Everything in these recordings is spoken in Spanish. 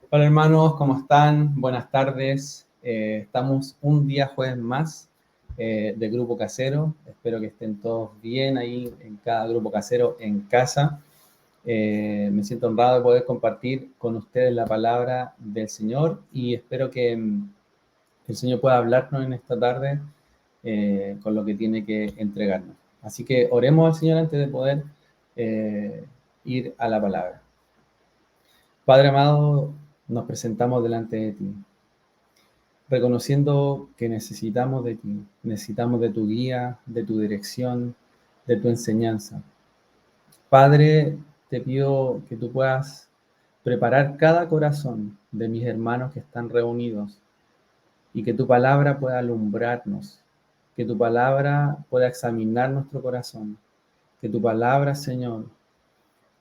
Hola hermanos, ¿cómo están? Buenas tardes. Estamos un día jueves más de Grupo Casero. Espero que estén todos bien ahí en cada Grupo Casero en casa. Me siento honrado de poder compartir con ustedes la palabra del Señor y espero que el Señor pueda hablarnos en esta tarde con lo que tiene que entregarnos. Así que oremos al Señor antes de poder eh, ir a la palabra. Padre amado, nos presentamos delante de ti, reconociendo que necesitamos de ti, necesitamos de tu guía, de tu dirección, de tu enseñanza. Padre, te pido que tú puedas preparar cada corazón de mis hermanos que están reunidos y que tu palabra pueda alumbrarnos, que tu palabra pueda examinar nuestro corazón, que tu palabra, Señor,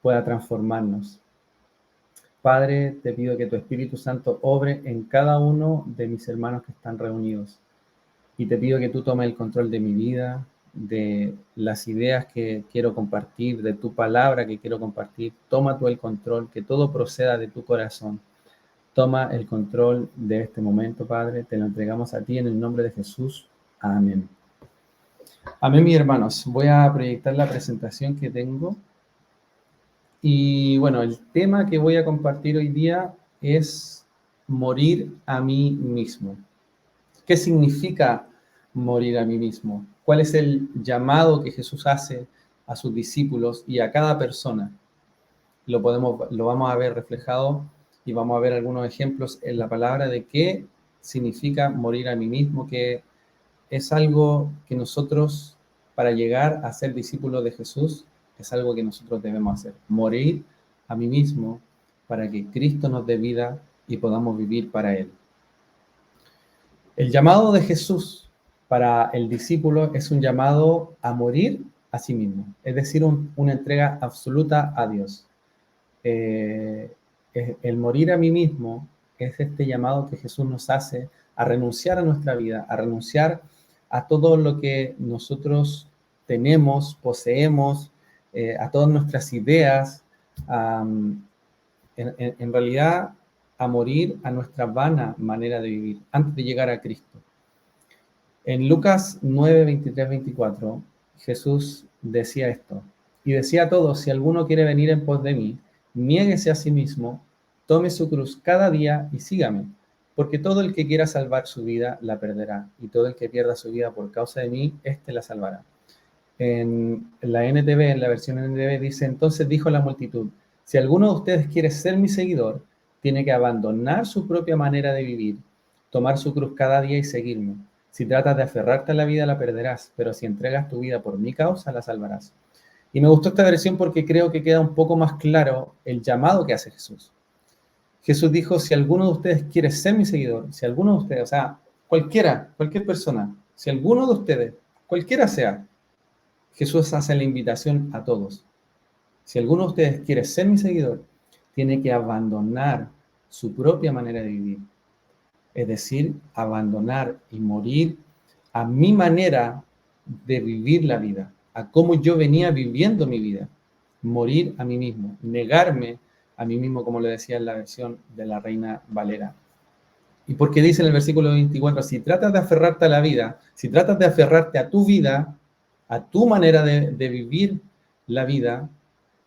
pueda transformarnos. Padre, te pido que tu Espíritu Santo obre en cada uno de mis hermanos que están reunidos. Y te pido que tú tomes el control de mi vida, de las ideas que quiero compartir, de tu palabra que quiero compartir. Toma tú el control, que todo proceda de tu corazón. Toma el control de este momento, Padre. Te lo entregamos a ti en el nombre de Jesús. Amén. Amén, mis hermanos. Voy a proyectar la presentación que tengo. Y bueno, el tema que voy a compartir hoy día es morir a mí mismo. ¿Qué significa morir a mí mismo? ¿Cuál es el llamado que Jesús hace a sus discípulos y a cada persona? Lo vamos a ver reflejado y vamos a ver algunos ejemplos en la palabra de qué significa morir a mí mismo, que es algo que nosotros, para llegar a ser discípulos de Jesús, es algo que nosotros debemos hacer. Morir a mí mismo para que Cristo nos dé vida y podamos vivir para Él. El llamado de Jesús para el discípulo es un llamado a morir a sí mismo, es decir, una entrega absoluta a Dios. El morir a mí mismo es este llamado que Jesús nos hace a renunciar a nuestra vida, a renunciar a todo lo que nosotros tenemos, poseemos, a todas nuestras ideas, en realidad a morir a nuestra vana manera de vivir antes de llegar a Cristo. En Lucas 9, 23, 24, Jesús decía esto, y decía a todos, si alguno quiere venir en pos de mí, niéguese a sí mismo, tome su cruz cada día y sígame, porque todo el que quiera salvar su vida la perderá, y todo el que pierda su vida por causa de mí, éste la salvará. En la NTV, en la versión NTV, dice, entonces dijo la multitud, si alguno de ustedes quiere ser mi seguidor, tiene que abandonar su propia manera de vivir, tomar su cruz cada día y seguirme. Si tratas de aferrarte a la vida, la perderás, pero si entregas tu vida por mi causa, la salvarás. Y me gustó esta versión porque creo que queda un poco más claro el llamado que hace Jesús. Jesús dijo, si alguno de ustedes quiere ser mi seguidor, si alguno de ustedes, o sea, cualquier persona, si alguno de ustedes, cualquiera sea, Jesús hace la invitación a todos. Si alguno de ustedes quiere ser mi seguidor, tiene que abandonar su propia manera de vivir. Es decir, abandonar y morir a mi manera de vivir la vida, a cómo yo venía viviendo mi vida. Morir a mí mismo, negarme a mí mismo, como le decía en la versión de la Reina Valera. Y porque dice en el versículo 24, si tratas de aferrarte a la vida, si tratas de aferrarte a tu vida, a tu manera de vivir la vida,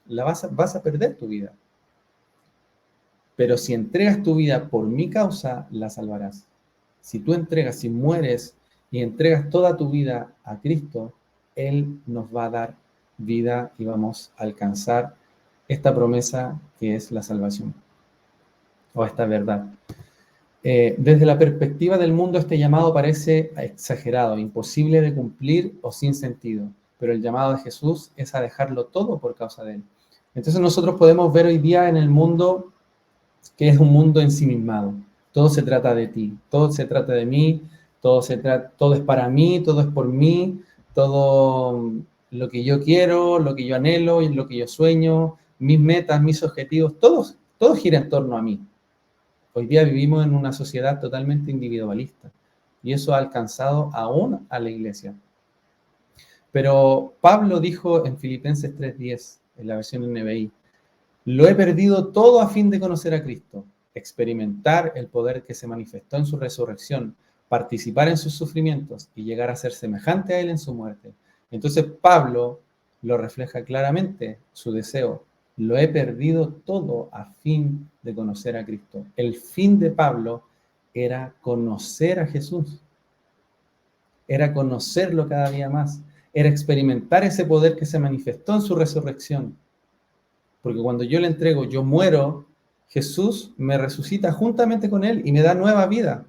vas a perder tu vida. Pero si entregas tu vida por mi causa, la salvarás. Si tú entregas, si mueres y entregas toda tu vida a Cristo, Él nos va a dar vida y vamos a alcanzar esta promesa que es la salvación, o esta verdad. Desde la perspectiva del mundo, este llamado parece exagerado, imposible de cumplir o sin sentido, pero el llamado de Jesús es a dejarlo todo por causa de Él. Entonces nosotros podemos ver hoy día en el mundo que es un mundo ensimismado. Todo se trata de ti, todo se trata de mí, todo es para mí, todo es por mí, todo lo que yo quiero, lo que yo anhelo, lo que yo sueño, mis metas, mis objetivos, todo gira en torno a mí. Hoy día vivimos en una sociedad totalmente individualista y eso ha alcanzado aún a la iglesia. Pero Pablo dijo en Filipenses 3:10, en la versión NBI, lo he perdido todo a fin de conocer a Cristo, experimentar el poder que se manifestó en su resurrección, participar en sus sufrimientos y llegar a ser semejante a él en su muerte. Entonces Pablo lo refleja claramente, su deseo. Lo he perdido todo a fin de conocer a Cristo. El fin de Pablo era conocer a Jesús, era conocerlo cada día más, era experimentar ese poder que se manifestó en su resurrección. Porque cuando yo le entrego, yo muero, Jesús me resucita juntamente con él y me da nueva vida.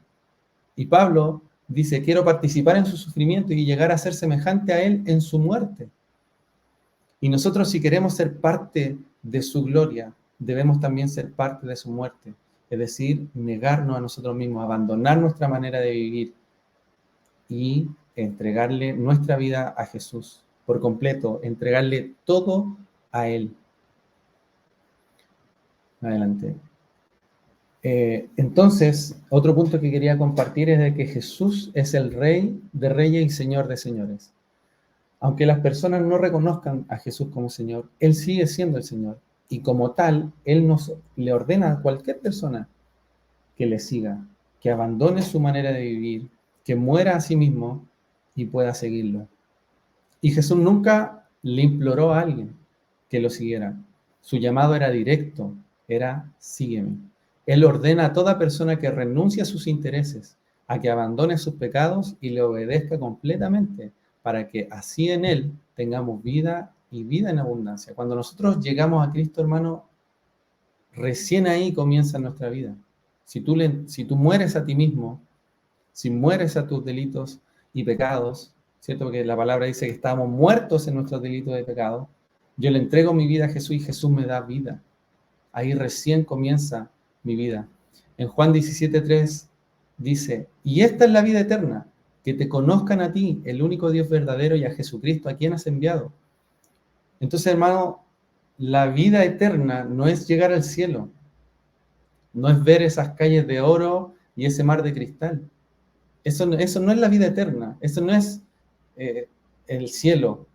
Y Pablo dice, quiero participar en su sufrimiento y llegar a ser semejante a él en su muerte. Y nosotros, si queremos ser parte de su gloria, debemos también ser parte de su muerte. Es decir, negarnos a nosotros mismos, abandonar nuestra manera de vivir y entregarle nuestra vida a Jesús por completo, entregarle todo a Él. Adelante. Entonces, otro punto que quería compartir es de que Jesús es el Rey de Reyes y Señor de Señores. Aunque las personas no reconozcan a Jesús como Señor, Él sigue siendo el Señor. Y como tal, Él le ordena a cualquier persona que le siga, que abandone su manera de vivir, que muera a sí mismo y pueda seguirlo. Y Jesús nunca le imploró a alguien que lo siguiera. Su llamado era directo, era sígueme. Él ordena a toda persona que renuncie a sus intereses, a que abandone sus pecados y le obedezca completamente, para que así en Él tengamos vida y vida en abundancia. Cuando nosotros llegamos a Cristo, hermano, recién ahí comienza nuestra vida. Si tú mueres a ti mismo, si mueres a tus delitos y pecados, ¿cierto? Porque la palabra dice que estábamos muertos en nuestros delitos y pecados, yo le entrego mi vida a Jesús y Jesús me da vida. Ahí recién comienza mi vida. En Juan 17:3 dice, y esta es la vida eterna, que te conozcan a ti, el único Dios verdadero, y a Jesucristo, a quien has enviado. Entonces, hermano, la vida eterna no es llegar al cielo, no es ver esas calles de oro y ese mar de cristal. Eso no es la vida eterna, eso no es el cielo.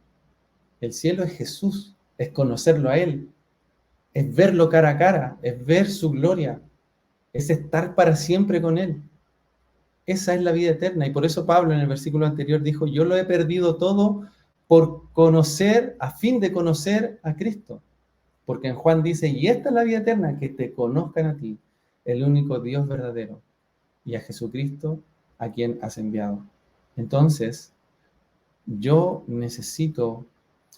El cielo es Jesús, es conocerlo a Él, es verlo cara a cara, es ver su gloria, es estar para siempre con Él. Esa es la vida eterna. Y por eso Pablo en el versículo anterior dijo, yo lo he perdido todo por conocer, a fin de conocer a Cristo. Porque en Juan dice, y esta es la vida eterna, que te conozcan a ti, el único Dios verdadero, y a Jesucristo, a quien has enviado. Entonces, yo necesito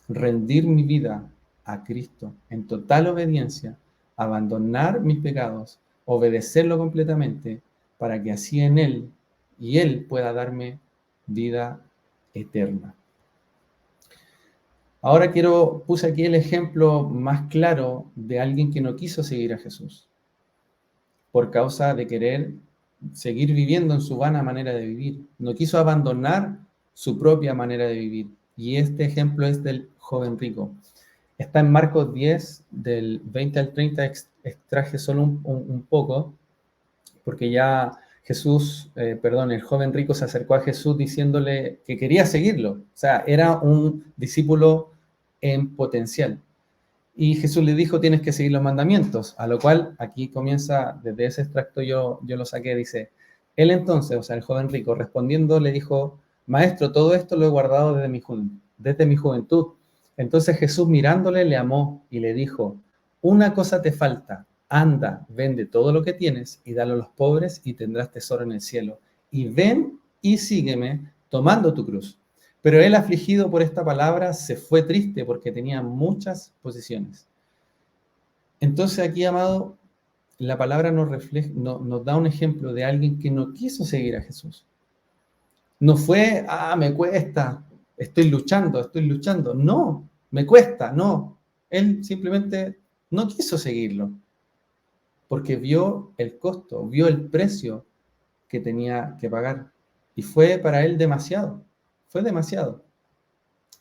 rendir mi vida a Cristo en total obediencia, abandonar mis pecados, obedecerlo completamente, para que así en Él y Él pueda darme vida eterna. Ahora puse aquí el ejemplo más claro de alguien que no quiso seguir a Jesús por causa de querer seguir viviendo en su vana manera de vivir. No quiso abandonar su propia manera de vivir. Y este ejemplo es del joven rico. Está en Marcos 10, del 20 al 30, extraje solo un poco, porque ya el joven rico se acercó a Jesús diciéndole que quería seguirlo. O sea, era un discípulo en potencial. Y Jesús le dijo, tienes que seguir los mandamientos, a lo cual aquí comienza, desde ese extracto yo lo saqué, dice, él entonces, o sea, el joven rico, respondiendo le dijo, maestro, todo esto lo he guardado desde mi juventud. Entonces Jesús mirándole le amó y le dijo, una cosa te falta, anda, vende todo lo que tienes y dalo a los pobres y tendrás tesoro en el cielo. Y ven y sígueme tomando tu cruz. Pero él, afligido por esta palabra, se fue triste porque tenía muchas posesiones. Entonces aquí, amado, la palabra nos da un ejemplo de alguien que no quiso seguir a Jesús. No fue, me cuesta, estoy luchando. No, me cuesta, no. Él simplemente no quiso seguirlo porque vio el costo, vio el precio que tenía que pagar. Y fue para él demasiado, fue demasiado.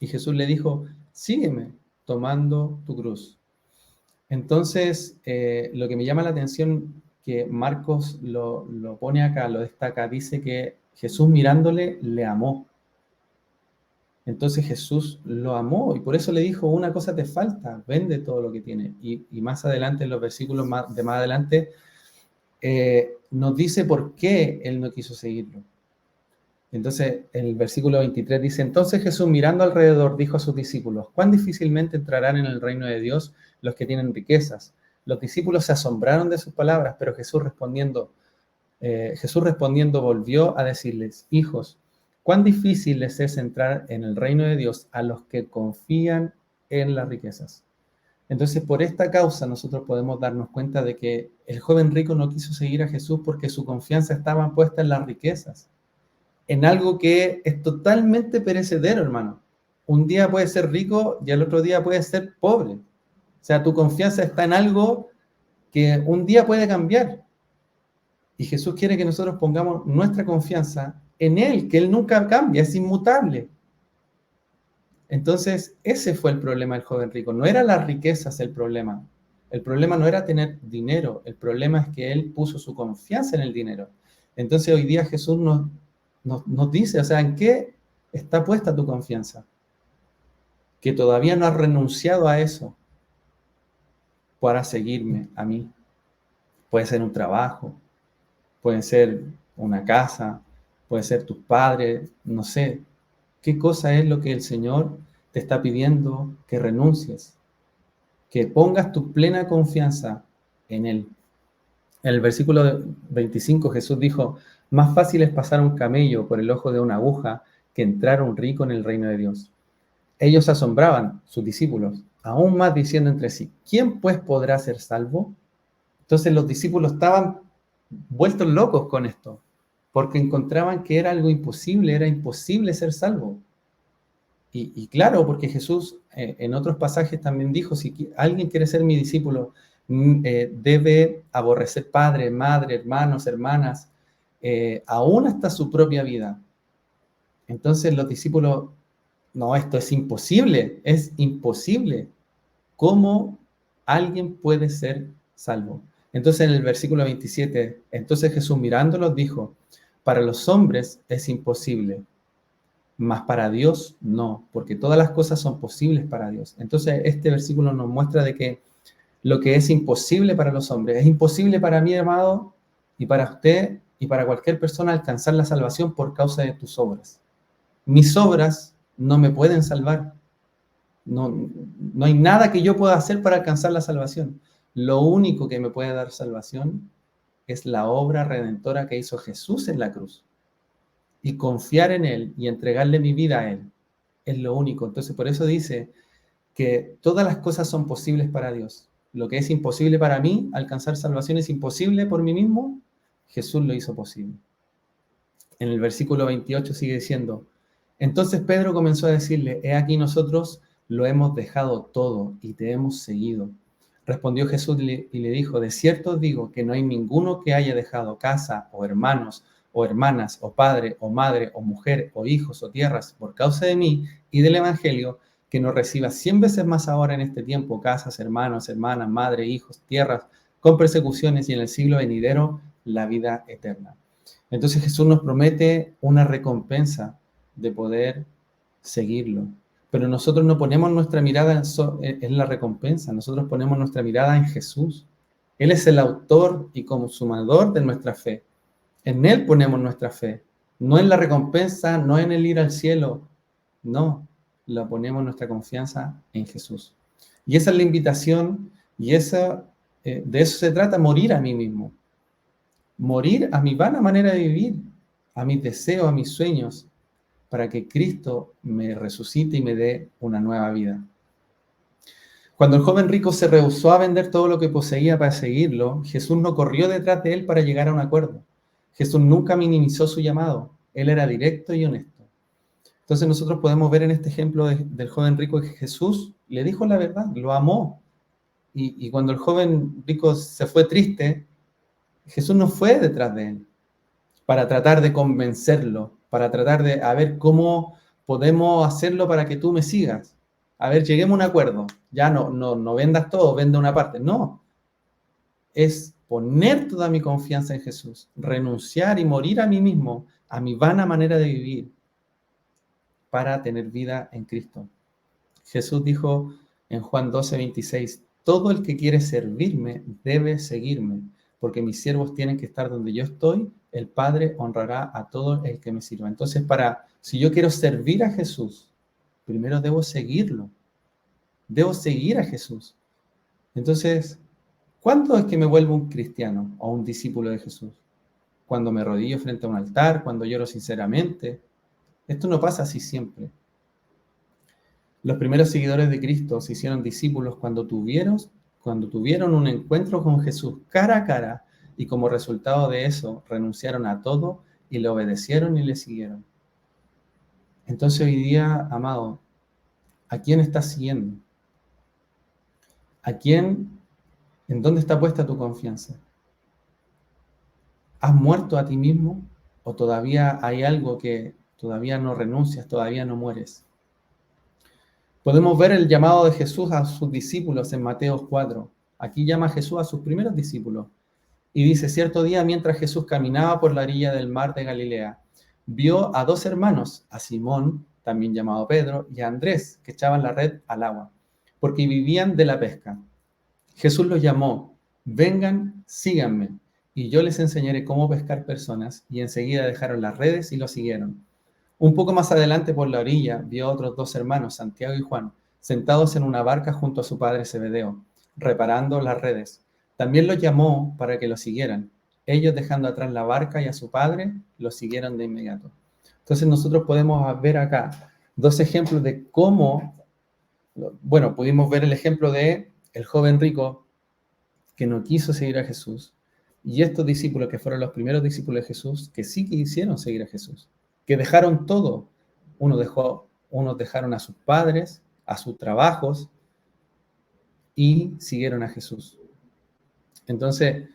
Y Jesús le dijo, sígueme tomando tu cruz. Entonces, lo que me llama la atención, que Marcos lo pone acá, lo destaca, dice que Jesús mirándole le amó. Entonces Jesús lo amó y por eso le dijo, una cosa te falta, vende todo lo que tienes. Y más adelante, en los versículos de más adelante, nos dice por qué él no quiso seguirlo. Entonces, en el versículo 23 dice, entonces Jesús mirando alrededor dijo a sus discípulos, ¿cuán difícilmente entrarán en el reino de Dios los que tienen riquezas? Los discípulos se asombraron de sus palabras, pero Jesús respondiendo volvió a decirles, hijos, ¿cuán difícil les es entrar en el reino de Dios a los que confían en las riquezas? Entonces, por esta causa nosotros podemos darnos cuenta de que el joven rico no quiso seguir a Jesús porque su confianza estaba puesta en las riquezas, en algo que es totalmente perecedero, hermano. Un día puedes ser rico y al otro día puedes ser pobre. O sea, tu confianza está en algo que un día puede cambiar. Y Jesús quiere que nosotros pongamos nuestra confianza en Él, que Él nunca cambia, es inmutable. Entonces, ese fue el problema del joven rico. No era las riquezas el problema. El problema no era tener dinero. El problema es que él puso su confianza en el dinero. Entonces, hoy día Jesús nos dice, o sea, ¿en qué está puesta tu confianza? Que todavía no has renunciado a eso para seguirme a mí. Puede ser un trabajo, puede ser una casa, puede ser tus padres, no sé. ¿Qué cosa es lo que el Señor te está pidiendo que renuncies? Que pongas tu plena confianza en Él. En el versículo 25 Jesús dijo, más fácil es pasar un camello por el ojo de una aguja que entrar un rico en el reino de Dios. Ellos asombraban, sus discípulos, aún más diciendo entre sí, ¿quién pues podrá ser salvo? Entonces los discípulos estaban vueltos locos con esto, porque encontraban que era algo imposible, era imposible ser salvo. Y claro, porque Jesús en otros pasajes también dijo, si alguien quiere ser mi discípulo, debe aborrecer padre, madre, hermanos, hermanas, aún hasta su propia vida. Entonces los discípulos, no, esto es imposible, es imposible. ¿Cómo alguien puede ser salvo? Entonces en el versículo 27, entonces Jesús mirándolos dijo, para los hombres es imposible, mas para Dios no, porque todas las cosas son posibles para Dios. Entonces este versículo nos muestra de que lo que es imposible para los hombres es imposible para mí, amado, y para usted y para cualquier persona alcanzar la salvación por causa de tus obras. Mis obras no me pueden salvar. No hay nada que yo pueda hacer para alcanzar la salvación. Lo único que me puede dar salvación es la obra redentora que hizo Jesús en la cruz. Y confiar en Él y entregarle mi vida a Él es lo único. Entonces, por eso dice que todas las cosas son posibles para Dios. Lo que es imposible para mí, alcanzar salvación, es imposible por mí mismo, Jesús lo hizo posible. En el versículo 28 sigue diciendo, entonces Pedro comenzó a decirle, he aquí nosotros lo hemos dejado todo y te hemos seguido. Respondió Jesús y le dijo, de cierto os digo que no hay ninguno que haya dejado casa o hermanos o hermanas o padre o madre o mujer o hijos o tierras por causa de mí y del evangelio, que no reciba 100 veces más ahora en este tiempo casas, hermanos, hermanas, madre, hijos, tierras, con persecuciones y en el siglo venidero la vida eterna. Entonces Jesús nos promete una recompensa de poder seguirlo. Pero nosotros no ponemos nuestra mirada en la recompensa, nosotros ponemos nuestra mirada en Jesús. Él es el autor y consumador de nuestra fe. En Él ponemos nuestra fe, no en la recompensa, no en el ir al cielo, no, la ponemos nuestra confianza en Jesús. Y esa es la invitación y de eso se trata, morir a mí mismo. Morir a mi vana manera de vivir, a mis deseos, a mis sueños, para que Cristo me resucite y me dé una nueva vida. Cuando el joven rico se rehusó a vender todo lo que poseía para seguirlo, Jesús no corrió detrás de él para llegar a un acuerdo. Jesús nunca minimizó su llamado. Él era directo y honesto. Entonces nosotros podemos ver en este ejemplo del joven rico que Jesús le dijo la verdad, lo amó. Y cuando el joven rico se fue triste, Jesús no fue detrás de él para tratar de convencerlo, para tratar de a ver cómo podemos hacerlo para que tú me sigas. A ver, lleguemos a un acuerdo. Ya no vendas todo, vende una parte. No. Es poner toda mi confianza en Jesús, renunciar y morir a mí mismo, a mi vana manera de vivir, para tener vida en Cristo. Jesús dijo en Juan 12:26, todo el que quiere servirme debe seguirme, porque mis siervos tienen que estar donde yo estoy, el Padre honrará a todo el que me sirva. Entonces, si yo quiero servir a Jesús, primero debo seguirlo. Debo seguir a Jesús. Entonces, ¿cuándo es que me vuelvo un cristiano o un discípulo de Jesús? Cuando me arrodillo frente a un altar, cuando lloro sinceramente. Esto no pasa así siempre. Los primeros seguidores de Cristo se hicieron discípulos cuando tuvieron un encuentro con Jesús cara a cara y como resultado de eso renunciaron a todo y le obedecieron y le siguieron. Entonces hoy día, amado, ¿a quién estás siguiendo? ¿En dónde está puesta tu confianza? ¿Has muerto a ti mismo o todavía hay algo que todavía no renuncias, todavía no mueres? Podemos ver el llamado de Jesús a sus discípulos en Mateo 4. Aquí llama Jesús a sus primeros discípulos. Y dice, cierto día, mientras Jesús caminaba por la orilla del mar de Galilea, vio a dos hermanos, a Simón, también llamado Pedro, y a Andrés, que echaban la red al agua, porque vivían de la pesca. Jesús los llamó, vengan, síganme, y yo les enseñaré cómo pescar personas, y enseguida dejaron las redes y lo siguieron. Un poco más adelante por la orilla vio a otros dos hermanos, Santiago y Juan, sentados en una barca junto a su padre Zebedeo, reparando las redes. También los llamó para que lo siguieran. Ellos, dejando atrás la barca y a su padre, lo siguieron de inmediato. Entonces nosotros podemos ver acá dos ejemplos de cómo, bueno, pudimos ver el ejemplo de el joven rico que no quiso seguir a Jesús, y estos discípulos que fueron los primeros discípulos de Jesús, que sí quisieron seguir a Jesús, que dejaron todo. Unos dejaron a sus padres, a sus trabajos, y siguieron a Jesús. Entonces,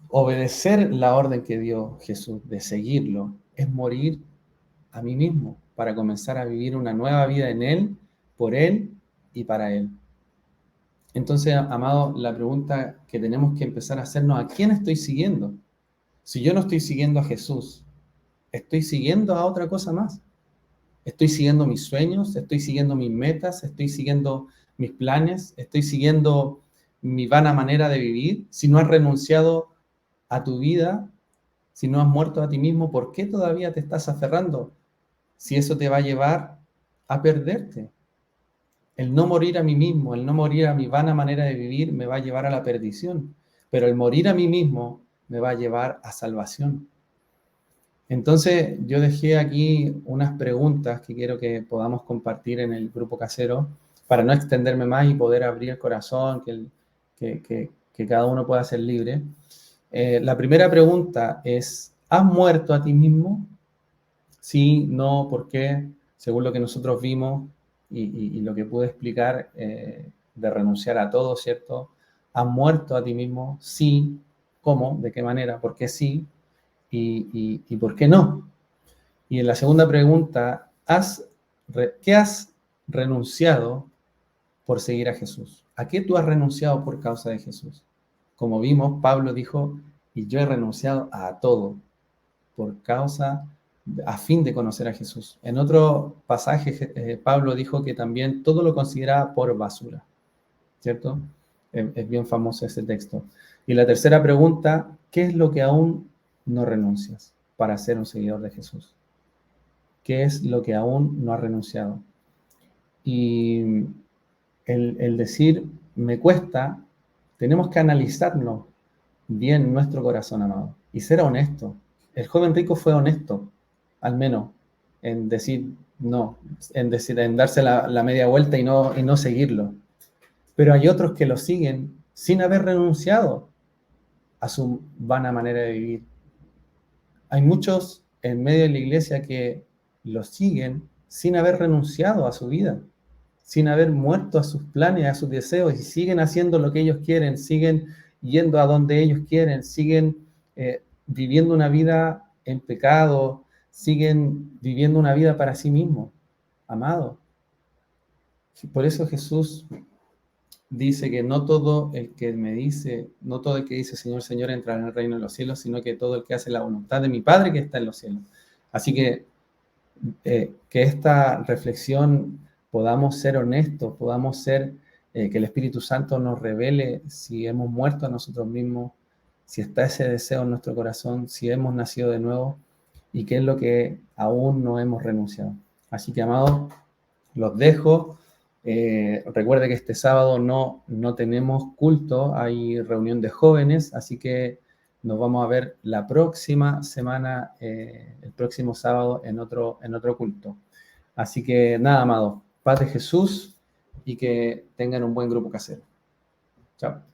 obedecer la orden que dio Jesús de seguirlo es morir a mí mismo para comenzar a vivir una nueva vida en Él, por Él y para Él. Entonces, amado, la pregunta que tenemos que empezar a hacernos, ¿a quién estoy siguiendo? Si yo no estoy siguiendo a Jesús, ¿estoy siguiendo a otra cosa más? ¿Estoy siguiendo mis sueños? ¿Estoy siguiendo mis metas? ¿Estoy siguiendo mis planes? ¿Estoy siguiendo mi vana manera de vivir? Si no has renunciado a tu vida, si no has muerto a ti mismo, ¿por qué todavía te estás aferrando? Si eso te va a llevar a perderte. El no morir a mí mismo, el no morir a mi vana manera de vivir me va a llevar a la perdición, pero el morir a mí mismo me va a llevar a salvación. Entonces, yo dejé aquí unas preguntas que quiero que podamos compartir en el grupo casero para no extenderme más y poder abrir el corazón, que cada uno pueda ser libre. La primera pregunta es, ¿has muerto a ti mismo? Sí, no, ¿por qué? Según lo que nosotros vimos y lo que pude explicar de renunciar a todo, ¿cierto? ¿Has muerto a ti mismo? Sí. ¿Cómo? ¿De qué manera? ¿Por qué sí? ¿Y por qué no? Y en la segunda pregunta, ¿qué has renunciado por seguir a Jesús? ¿A qué tú has renunciado por causa de Jesús? Como vimos, Pablo dijo, y yo he renunciado a todo a fin de conocer a Jesús. En otro pasaje, Pablo dijo que también todo lo consideraba por basura, ¿cierto? Es bien famoso ese texto. Y la tercera pregunta, ¿qué es lo que aún no renuncias para ser un seguidor de Jesús? ¿Qué es lo que aún no has renunciado? Y el decir, me cuesta, tenemos que analizarlo bien nuestro corazón, amado, y ser honesto. El joven rico fue honesto, al menos, en decir no, en darse la media vuelta y no seguirlo. Pero hay otros que lo siguen sin haber renunciado a su vana manera de vivir. Hay muchos en medio de la iglesia que lo siguen sin haber renunciado a su vida, sin haber muerto a sus planes, a sus deseos, y siguen haciendo lo que ellos quieren, siguen yendo a donde ellos quieren, siguen viviendo una vida en pecado, siguen viviendo una vida para sí mismos. Amado. Por eso Jesús dice que no todo el que dice Señor, Señor entrará en el reino de los cielos, sino que todo el que hace la voluntad de mi Padre que está en los cielos. Así que esta reflexión podamos ser honestos, podamos ser, que el Espíritu Santo nos revele si hemos muerto a nosotros mismos, si está ese deseo en nuestro corazón, si hemos nacido de nuevo y qué es lo que aún no hemos renunciado. Así que, amados, los dejo. Recuerde que este sábado no tenemos culto, hay reunión de jóvenes, así que nos vamos a ver la próxima semana, el próximo sábado en otro culto. Así que nada, amados, paz de Jesús y que tengan un buen grupo casero. Chao.